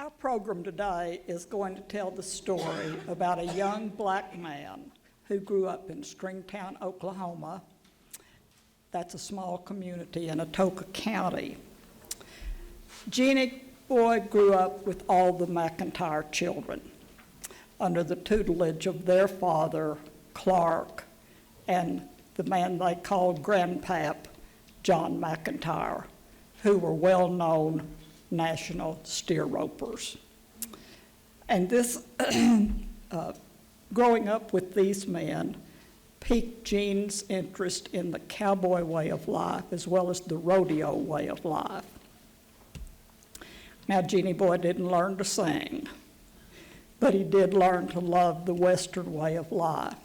Our program today is going to tell the story about a young black man who grew up in Stringtown, Oklahoma. That's a small community in Atoka County. Genie Boy grew up with all the McEntire children under the tutelage of their father, Clark, and the man they called Grandpap, John McEntire, who were well-known national steer ropers. And this, growing up with these men, piqued Gene's interest in the cowboy way of life as well as the rodeo way of life. Now, Genie Boy didn't learn to sing, but he did learn to love the Western way of life,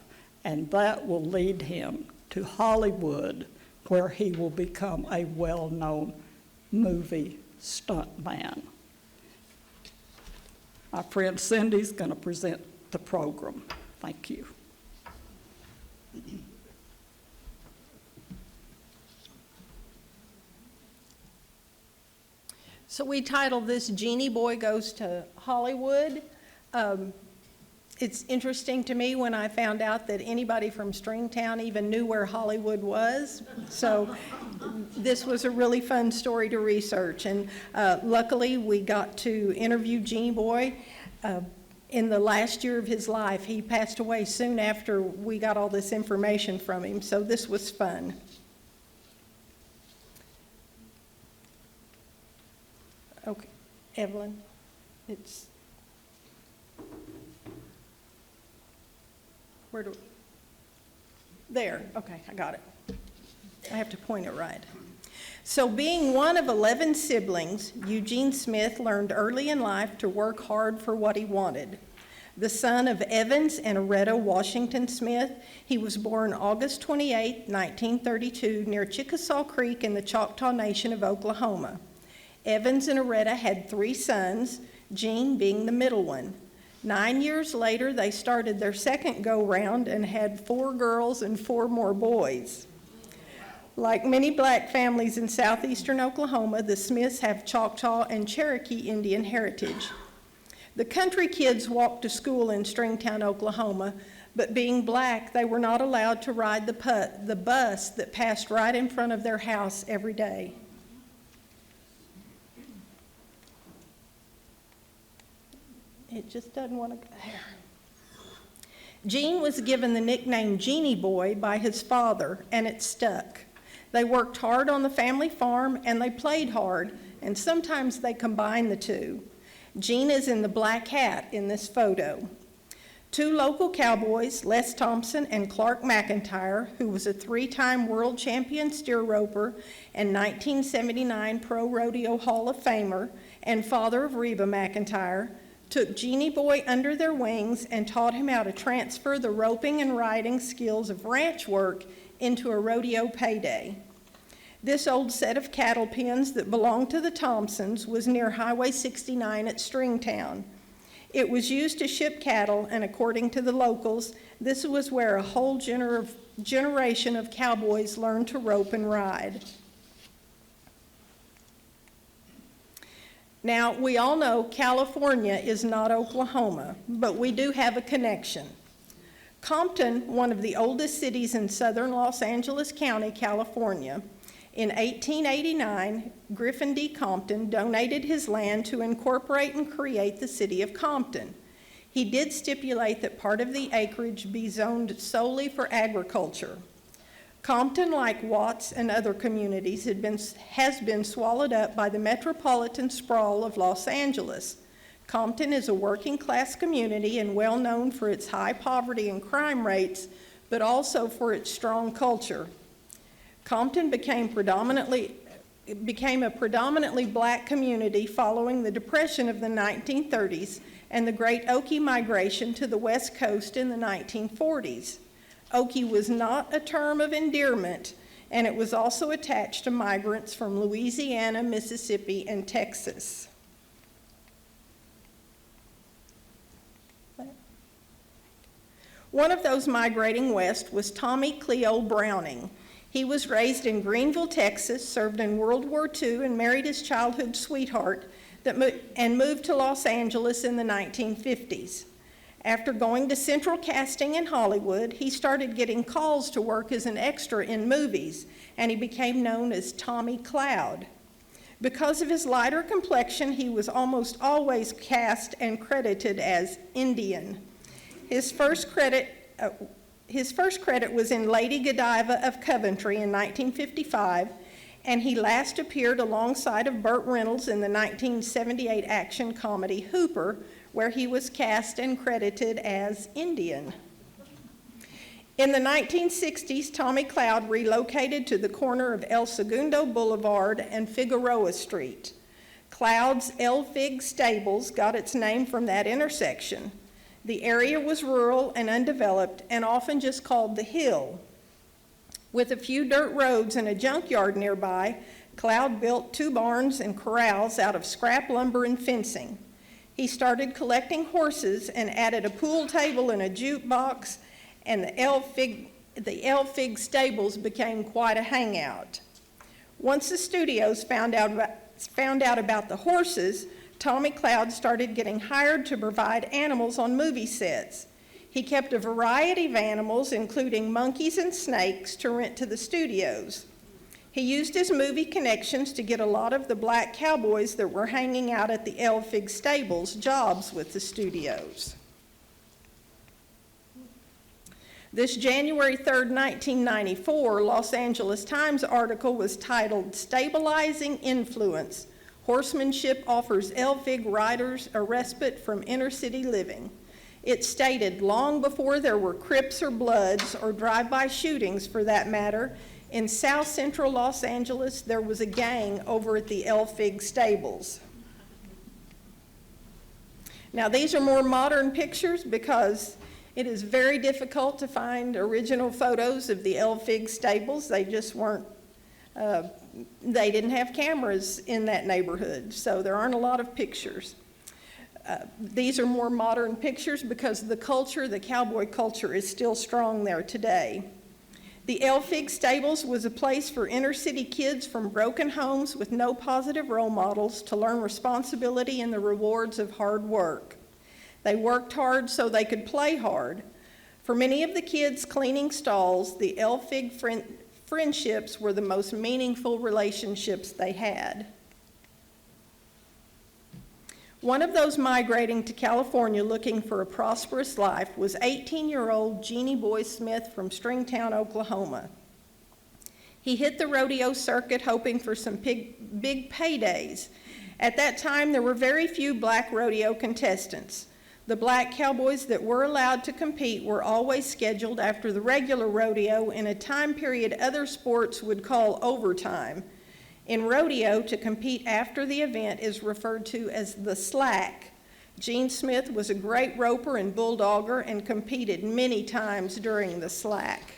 and that will lead him to Hollywood, where he will become a well-known movie stuntman. My friend Cindy's going to present the program. Thank you. So we titled this Genie Boy Goes to Hollywood. It's interesting to me when I found out that anybody from Stringtown even knew where Hollywood was. So this was a really fun story to research. And luckily we got to interview Genie Boy in the last year of his life. He passed away soon after we got all this information from him. So this was fun. Okay, Evelyn, it's, where do, there, okay, I got it. I have to point it right. So being one of 11 siblings, Eugene Smith learned early in life to work hard for what he wanted. The son of Evans and Aretta Washington Smith, he was born August 28, 1932, near Chickasaw Creek in the Choctaw Nation of Oklahoma. Evans and Aretta had 3 sons, Gene being the middle one. 9 years later, they started their second go-round and had 4 girls and 4 more boys. Like many black families in southeastern Oklahoma, the Smiths have Choctaw and Cherokee Indian heritage. The country kids walked to school in Stringtown, Oklahoma, but being black, they were not allowed to ride the bus that passed right in front of their house every day. It just doesn't want to go there. Gene was given the nickname Genie Boy by his father, and it stuck. They worked hard on the family farm, and they played hard, and sometimes they combined the two. Gene is in the black hat in this photo. 2 local cowboys, Les Thompson and Clark McEntire, who was a 3-time world champion steer roper and 1979 Pro Rodeo Hall of Famer, and father of Reba McEntire, took Genie Boy under their wings and taught him how to transfer the roping and riding skills of ranch work into a rodeo payday. This old set of cattle pens that belonged to the Thompsons was near Highway 69 at Stringtown. It was used to ship cattle, and according to the locals, this was where a whole generation of cowboys learned to rope and ride. Now, we all know California is not Oklahoma, but we do have a connection. Compton, one of the oldest cities in southern Los Angeles County, California, in 1889, Griffin D. Compton donated his land to incorporate and create the city of Compton. He did stipulate that part of the acreage be zoned solely for agriculture. Compton, like Watts and other communities, has been swallowed up by the metropolitan sprawl of Los Angeles. Compton is a working class community and well known for its high poverty and crime rates, but also for its strong culture. Compton became a predominantly black community following the Depression of the 1930s and the Great Okie Migration to the West Coast in the 1940s. Okie was not a term of endearment, and it was also attached to migrants from Louisiana, Mississippi, and Texas. One of those migrating west was Tommy Cleo Browning. He was raised in Greenville, Texas, served in World War II, and married his childhood sweetheart, and moved to Los Angeles in the 1950s. After going to Central Casting in Hollywood, he started getting calls to work as an extra in movies, and he became known as Tommy Cloud. Because of his lighter complexion, he was almost always cast and credited as Indian. His first credit was in Lady Godiva of Coventry in 1955, and he last appeared alongside of Burt Reynolds in the 1978 action comedy Hooper, where he was cast and credited as Indian. In the 1960s, Tommy Cloud relocated to the corner of El Segundo Boulevard and Figueroa Street. Cloud's El Fig Stables got its name from that intersection. The area was rural and undeveloped and often just called the Hill. With a few dirt roads and a junkyard nearby, Cloud built 2 barns and corrals out of scrap lumber and fencing. He started collecting horses and added a pool table and a jukebox, and the El Fig Stables became quite a hangout. Once the studios found out about the horses, Tommy Cloud started getting hired to provide animals on movie sets. He kept a variety of animals, including monkeys and snakes, to rent to the studios. He used his movie connections to get a lot of the black cowboys that were hanging out at the El Fig Stables jobs with the studios. This January 3rd, 1994, Los Angeles Times article was titled, "Stabilizing Influence. Horsemanship Offers El Fig Riders a Respite from Inner City Living." It stated, long before there were Crips or Bloods or drive-by shootings for that matter, in South Central Los Angeles, there was a gang over at the El Fig Stables. Now, these are more modern pictures because it is very difficult to find original photos of the El Fig Stables. They just weren't, they didn't have cameras in that neighborhood, so there aren't a lot of pictures. These are more modern pictures because the culture, the cowboy culture, is still strong there today. The El Fig Stables was a place for inner city kids from broken homes with no positive role models to learn responsibility and the rewards of hard work. They worked hard so they could play hard. For many of the kids cleaning stalls, the El Fig friendships were the most meaningful relationships they had. One of those migrating to California looking for a prosperous life was 18-year-old Genie Boy Smith from Stringtown, Oklahoma. He hit the rodeo circuit hoping for some big paydays. At that time, there were very few black rodeo contestants. The black cowboys that were allowed to compete were always scheduled after the regular rodeo in a time period other sports would call overtime. In rodeo, to compete after the event is referred to as the slack. Gene Smith was a great roper and bulldogger and competed many times during the slack.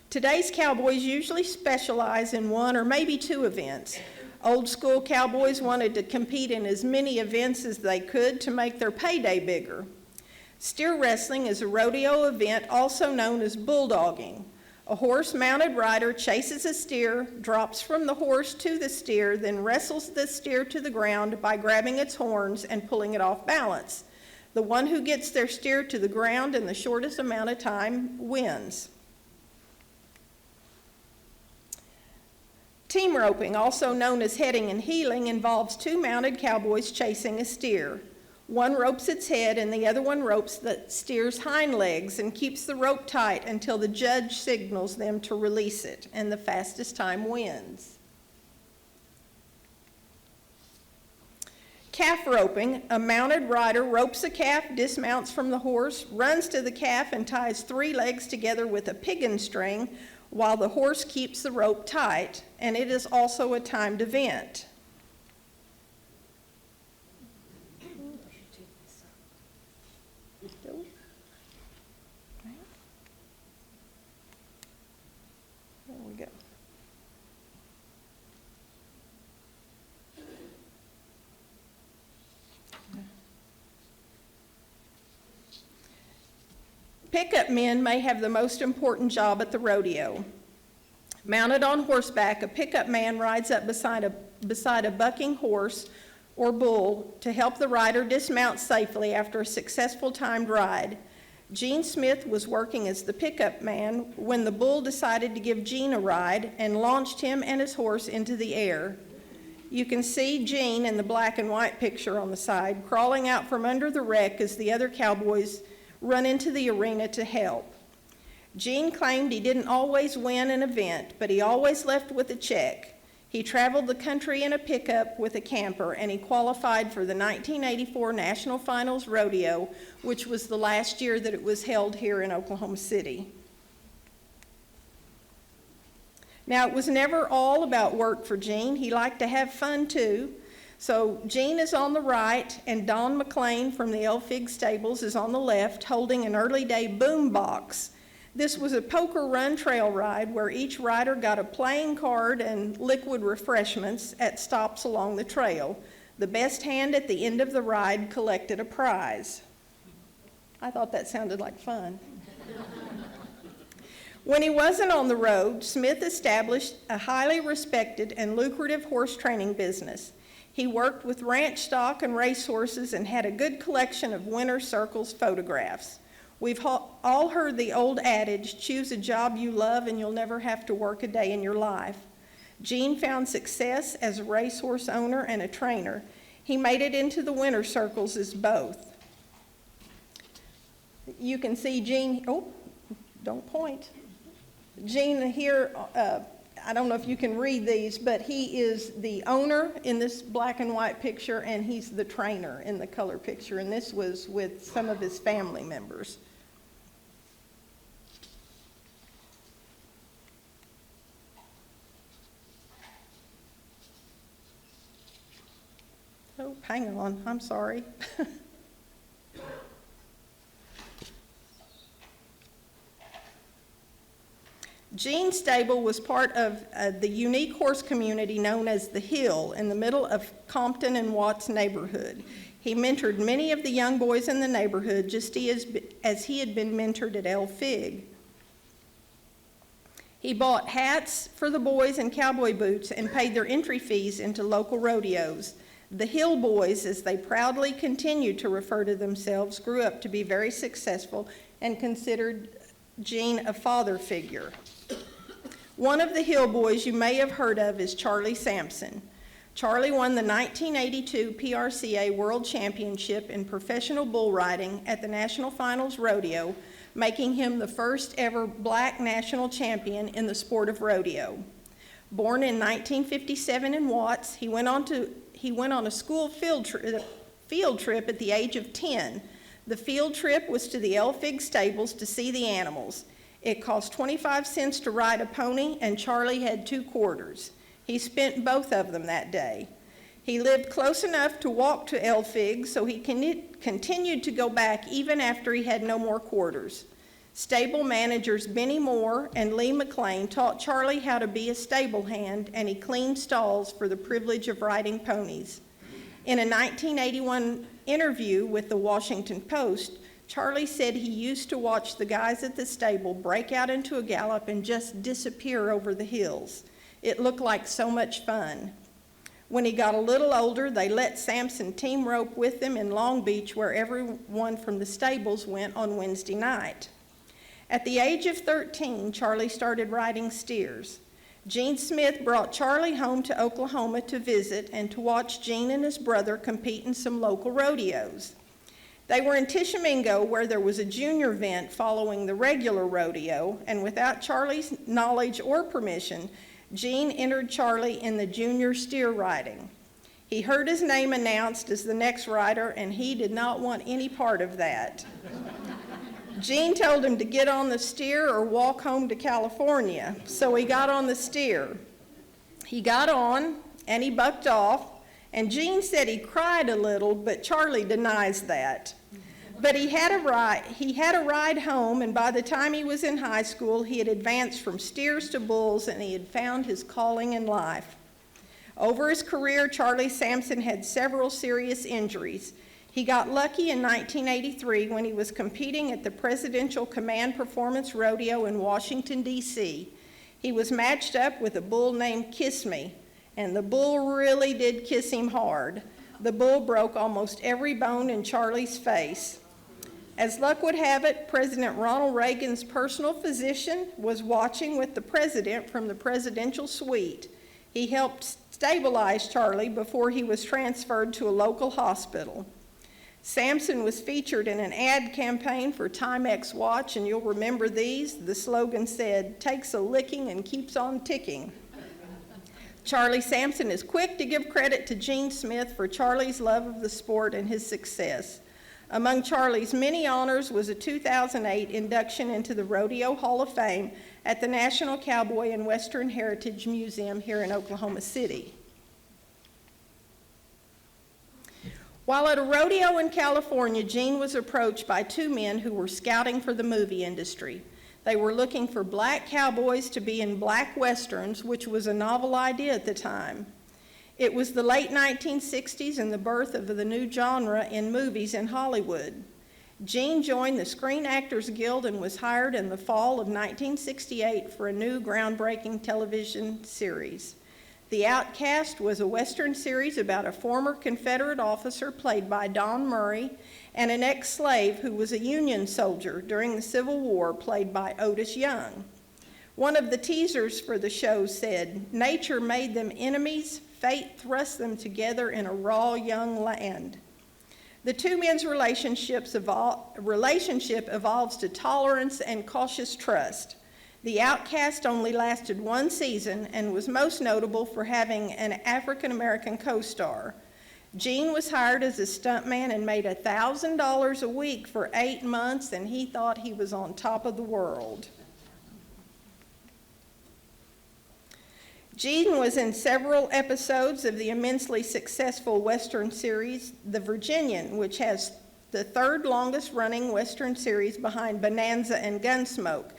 Today's cowboys usually specialize in 1 or maybe 2 events. Old school cowboys wanted to compete in as many events as they could to make their payday bigger. Steer wrestling is a rodeo event also known as bulldogging. A horse-mounted rider chases a steer, drops from the horse to the steer, then wrestles the steer to the ground by grabbing its horns and pulling it off balance. The one who gets their steer to the ground in the shortest amount of time wins. Team roping, also known as heading and heeling, involves 2 mounted cowboys chasing a steer. One ropes its head and the other one ropes the steer's hind legs and keeps the rope tight until the judge signals them to release it, and the fastest time wins. Calf roping, a mounted rider ropes a calf, dismounts from the horse, runs to the calf and ties 3 legs together with a piggin string while the horse keeps the rope tight, and it is also a timed event. There we go. Pickup men may have the most important job at the rodeo. Mounted on horseback, a pickup man rides up beside a beside a bucking horse or bull to help the rider dismount safely after a successful timed ride. Gene Smith was working as the pickup man when the bull decided to give Gene a ride and launched him and his horse into the air. You can see Gene in the black and white picture on the side crawling out from under the wreck as the other cowboys run into the arena to help. Gene claimed he didn't always win an event, but he always left with a check. He traveled the country in a pickup with a camper, and he qualified for the 1984 National Finals Rodeo, which was the last year that it was held here in Oklahoma City. Now, it was never all about work for Gene. He liked to have fun, too. So Gene is on the right, and Don McLean from the Elfig Stables is on the left, holding an early-day boom box. This was a poker run trail ride where each rider got a playing card and liquid refreshments at stops along the trail. The best hand at the end of the ride collected a prize. I thought that sounded like fun. When he wasn't on the road, Smith established a highly respected and lucrative horse training business. He worked with ranch stock and racehorses and had a good collection of winner's circles photographs. We've all heard the old adage, choose a job you love and you'll never have to work a day in your life. Gene found success as a racehorse owner and a trainer. He made it into the winner's circles as both. You can see Gene, oh, don't point. Gene here, I don't know if you can read these, but he is the owner in this black and white picture, and he's the trainer in the color picture, and this was with some of his family members. Oh, hang on, I'm sorry. Gene's stable was part of the unique horse community known as the Hill in the middle of Compton and Watts neighborhood. He mentored many of the young boys in the neighborhood just as he had been mentored at Elfig. He bought hats for the boys and cowboy boots and paid their entry fees into local rodeos. The Hill Boys, as they proudly continued to refer to themselves, grew up to be very successful and considered Gene a father figure. One of the Hill Boys you may have heard of is Charlie Sampson. Charlie won the 1982 PRCA World Championship in professional bull riding at the National Finals Rodeo, making him the first ever black national champion in the sport of rodeo. Born in 1957 in Watts, he went on a school field trip at the age of 10. The field trip was to the Elfig Stables to see the animals. It cost 25 cents to ride a pony, and Charlie had 2 quarters. He spent both of them that day. He lived close enough to walk to Elfig, so he continued to go back even after he had no more quarters. Stable managers Benny Moore and Lee McLean taught Charlie how to be a stable hand, and he cleaned stalls for the privilege of riding ponies. In a 1981 interview with the Washington Post, Charlie said he used to watch the guys at the stable break out into a gallop and just disappear over the hills. It looked like so much fun. When he got a little older, they let Sampson team rope with them in Long Beach, where everyone from the stables went on Wednesday night. At the age of 13, Charlie started riding steers. Gene Smith brought Charlie home to Oklahoma to visit and to watch Gene and his brother compete in some local rodeos. They were in Tishomingo, where there was a junior event following the regular rodeo, and without Charlie's knowledge or permission, Gene entered Charlie in the junior steer riding. He heard his name announced as the next rider, and he did not want any part of that. Gene told him to get on the steer or walk home to California, so he got on the steer. He got on, and he bucked off, and Gene said he cried a little, but Charlie denies that. But he had a ride home, and by the time he was in high school, he had advanced from steers to bulls, and he had found his calling in life. Over his career, Charlie Sampson had several serious injuries. He got lucky in 1983 when he was competing at the Presidential Command Performance Rodeo in Washington, D.C. He was matched up with a bull named Kiss Me, And the bull really did kiss him hard. The bull broke almost every bone in Charlie's face. As luck would have it, President Ronald Reagan's personal physician was watching with the president from the presidential suite. He helped stabilize Charlie before he was transferred to a local hospital. Samson was featured in an ad campaign for Timex watch, and you'll remember these. The slogan said, "Takes a licking and keeps on ticking." Charlie Sampson is quick to give credit to Gene Smith for Charlie's love of the sport and his success. Among Charlie's many honors was a 2008 induction into the Rodeo Hall of Fame at the National Cowboy and Western Heritage Museum here in Oklahoma City. While at a rodeo in California, Gene was approached by two men who were scouting for the movie industry. They were looking for black cowboys to be in black westerns, which was a novel idea at the time. It was the late 1960s and the birth of the new genre in movies in Hollywood. Gene joined the Screen Actors Guild and was hired in the fall of 1968 for a new groundbreaking television series. The Outcasts was a Western series about a former Confederate officer played by Don Murray and an ex-slave who was a Union soldier during the Civil War played by Otis Young. One of the teasers for the show said, "Nature made them enemies, fate thrust them together in a raw young land." The two men's relationship evolves to tolerance and cautious trust. The Outcast only lasted one season and was most notable for having an African-American co-star. Gene was hired as a stuntman and made $1,000 a week for 8 months, and he thought he was on top of the world. Gene was in several episodes of the immensely successful Western series, The Virginian, which has the third longest running Western series behind Bonanza and Gunsmoke.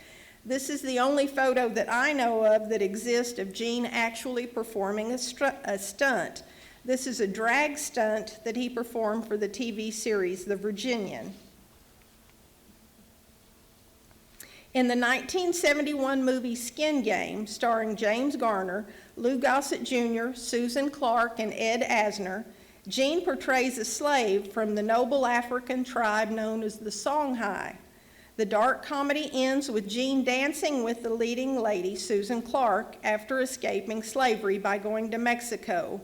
This is the only photo that I know of that exists of Gene actually performing a stunt. This is a drag stunt that he performed for the TV series, The Virginian. In the 1971 movie Skin Game, starring James Garner, Lou Gossett Jr., Susan Clark, and Ed Asner, Gene portrays a slave from the noble African tribe known as the Songhai. The dark comedy ends with Gene dancing with the leading lady, Susan Clark, after escaping slavery by going to Mexico.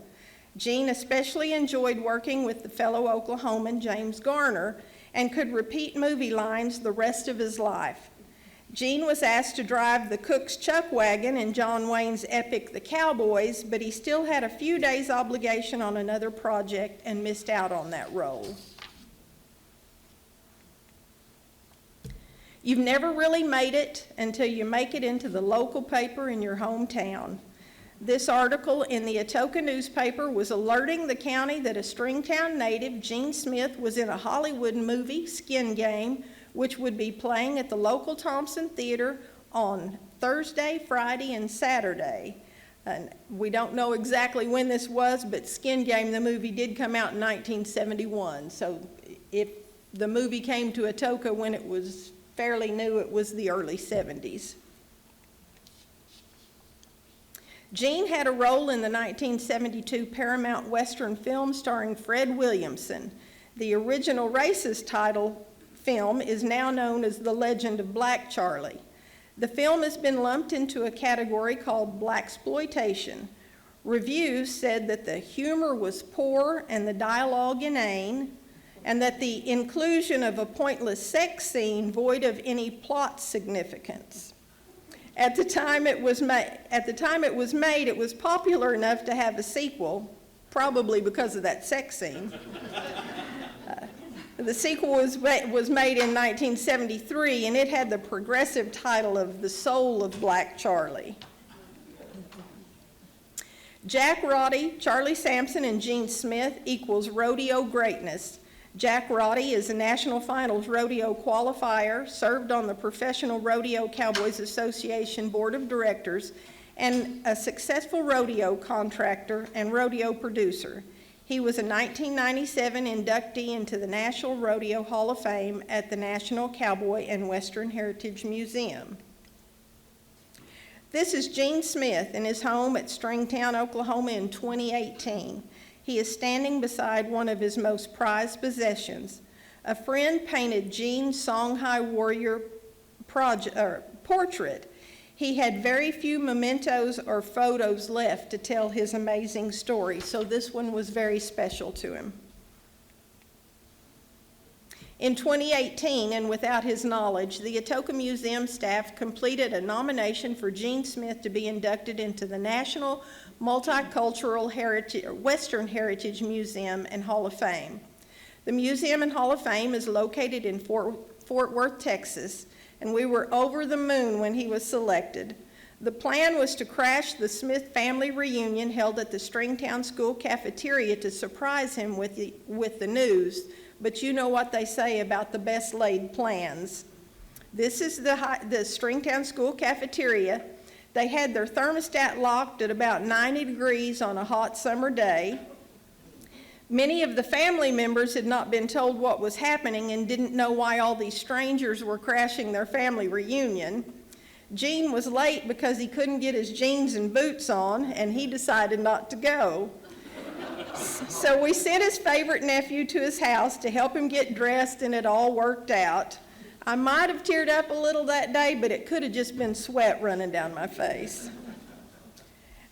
Gene especially enjoyed working with the fellow Oklahoman James Garner and could repeat movie lines the rest of his life. Gene was asked to drive the Cook's Chuck Wagon in John Wayne's epic The Cowboys, but he still had a few days' obligation on another project and missed out on that role. You've never really made it until you make it into the local paper in your hometown. This article in the Atoka newspaper was alerting the county that a Stringtown native, Gene Smith, was in a Hollywood movie, Skin Game, which would be playing at the local Thompson Theater on Thursday, Friday, and Saturday. And we don't know exactly when this was, but Skin Game, the movie, did come out in 1971. So if the movie came to Atoka when it was fairly new, it was the early 70s. Gene had a role in the 1972 Paramount Western film starring Fred Williamson. The original racist title film is now known as The Legend of Black Charlie. The film has been lumped into a category called blaxploitation. Reviews said that the humor was poor and the dialogue inane, and that the inclusion of a pointless sex scene void of any plot significance. At the time it was made, it was popular enough to have a sequel, probably because of that sex scene. The sequel was made in 1973, and it had the progressive title of The Soul of Black Charlie. Jack Roddy, Charlie Sampson, and Gene Smith equals rodeo greatness. Jack Roddy is a National Finals rodeo qualifier, served on the Professional Rodeo Cowboys Association Board of Directors, and a successful rodeo contractor and rodeo producer. He was a 1997 inductee into the National Rodeo Hall of Fame at the National Cowboy and Western Heritage Museum. This is Gene Smith in his home at Stringtown, Oklahoma in 2018. He is standing beside one of his most prized possessions. A friend painted Gene's Songhai warrior portrait. He had very few mementos or photos left to tell his amazing story, so this one was very special to him. In 2018, and without his knowledge, the Atoka Museum staff completed a nomination for Gene Smith to be inducted into the National Multicultural Western Heritage Museum and Hall of Fame. The Museum and Hall of Fame is located in Fort Worth, Texas, and we were over the moon when he was selected. The plan was to crash the Smith family reunion held at the Stringtown School cafeteria to surprise him with the news, but you know what they say about the best laid plans. This is the Stringtown School cafeteria. They had their thermostat locked at about 90 degrees on a hot summer day. Many of the family members had not been told what was happening and didn't know why all these strangers were crashing their family reunion. Gene was late because he couldn't get his jeans and boots on, and he decided not to go. So we sent his favorite nephew to his house to help him get dressed, and it all worked out. I might have teared up a little that day, but it could have just been sweat running down my face.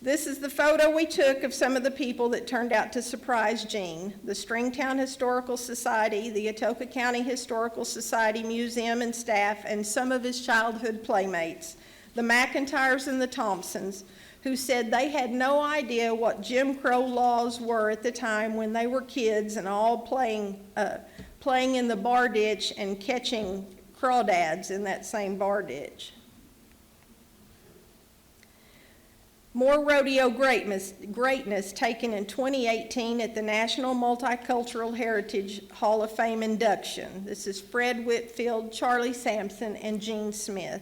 This is the photo we took of some of the people that turned out to surprise Gene. The Stringtown Historical Society, the Atoka County Historical Society Museum and staff, and some of his childhood playmates, the McEntires and the Thompsons, who said they had no idea what Jim Crow laws were at the time when they were kids and all playing in the bar ditch and catching crawdads in that same bar ditch. More rodeo greatness taken in 2018 at the National Multicultural Heritage Hall of Fame induction. This is Fred Whitfield, Charlie Sampson, and Gene Smith.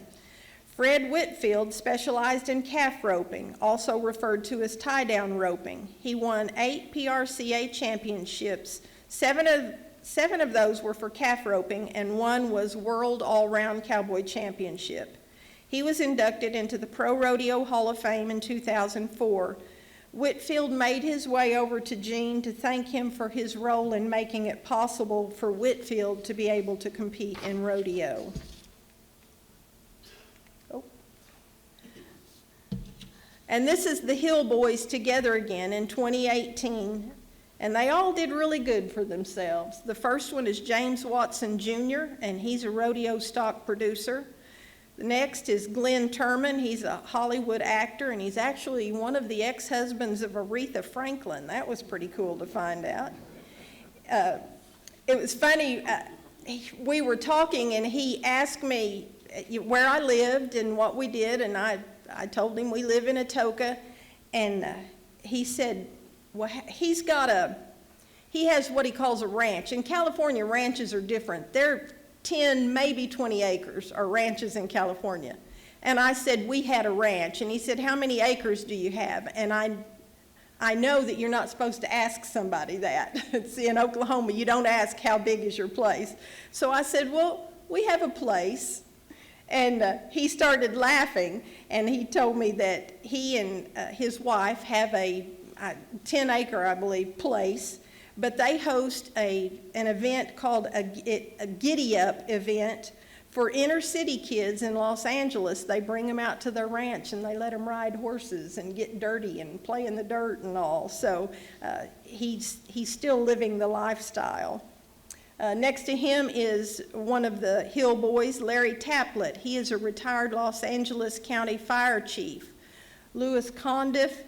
Fred Whitfield specialized in calf roping, also referred to as tie-down roping. He won 8 PRCA championships. Seven of those were for calf roping, and 1 was World All-Round Cowboy Championship. He was inducted into the Pro Rodeo Hall of Fame in 2004. Whitfield made his way over to Gene to thank him for his role in making it possible for Whitfield to be able to compete in rodeo. And this is the Hill Boys together again in 2018, and they all did really good for themselves. The first one is James Watson Jr., and he's a rodeo stock producer. The next is Glenn Turman. He's a Hollywood actor, and he's actually one of the ex-husbands of Aretha Franklin. That was pretty cool to find out. It was funny, we were talking, and he asked me where I lived and what we did, and I told him we live in Atoka, and he said, well, he has what he calls a ranch. In California, ranches are different. They're 10, maybe 20 acres are ranches in California. And I said, we had a ranch. And he said, how many acres do you have? And I know that you're not supposed to ask somebody that. See, in Oklahoma, you don't ask how big is your place. So I said, well, we have a place. And he started laughing, and he told me that he and his wife have a 10-acre, I believe, place, but they host an event called a Giddy Up event for inner city kids in Los Angeles. They bring them out to their ranch, and they let them ride horses and get dirty and play in the dirt and all. So he's still living the lifestyle. Next to him is one of the Hill Boys, Larry Taplett. He is a retired Los Angeles County Fire Chief. Louis Condiff,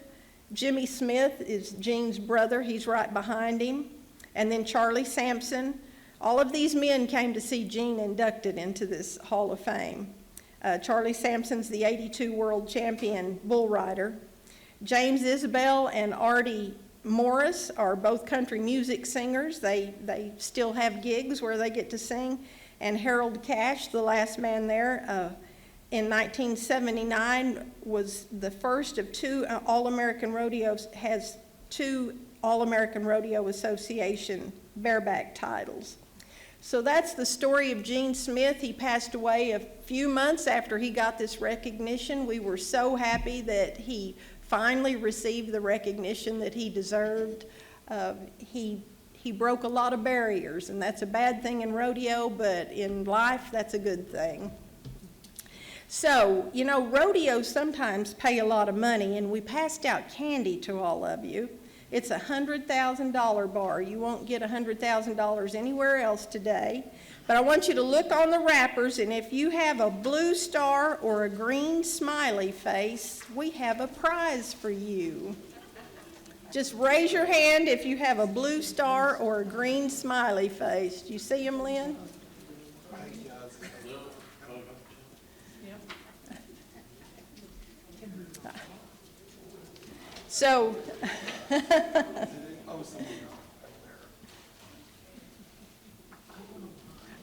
Jimmy Smith is Gene's brother. He's right behind him. And then Charlie Sampson. All of these men came to see Gene inducted into this Hall of Fame. Charlie Sampson's the '82 world champion bull rider. James Isbell and Artie Morris are both country music singers. They still have gigs where they get to sing. And Harold Cash, the last man there, in 1979 was the first of 2 All-American Rodeos, has 2 All-American Rodeo Association bareback titles. So that's the story of Gene Smith. He passed away a few months after he got this recognition. We were so happy that he finally received the recognition that he deserved. He broke a lot of barriers, and that's a bad thing in rodeo, but in life, that's a good thing. So, you know, rodeos sometimes pay a lot of money, and we passed out candy to all of you. It's a $100,000 bar. You won't get $100,000 anywhere else today. But I want you to look on the wrappers, and if you have a blue star or a green smiley face, we have a prize for you. Just raise your hand if you have a blue star or a green smiley face. Do you see them, Lynn? So,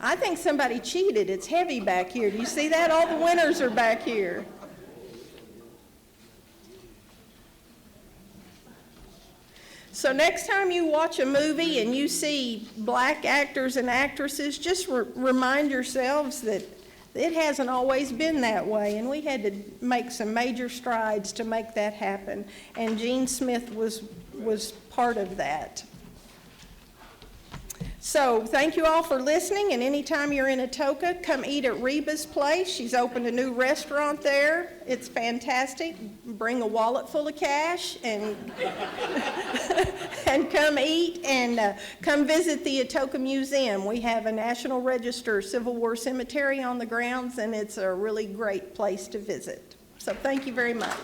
I think somebody cheated. It's heavy back here. Do you see that? All the winners are back here. So next time you watch a movie and you see black actors and actresses, just remind yourselves that it hasn't always been that way, and we had to make some major strides to make that happen, and Gene Smith was part of that. So thank you all for listening, and anytime you're in Atoka, come eat at Reba's place. She's opened a new restaurant there. It's fantastic. Bring a wallet full of cash and, and come eat, and come visit the Atoka Museum. We have a National Register Civil War cemetery on the grounds, and it's a really great place to visit. So thank you very much.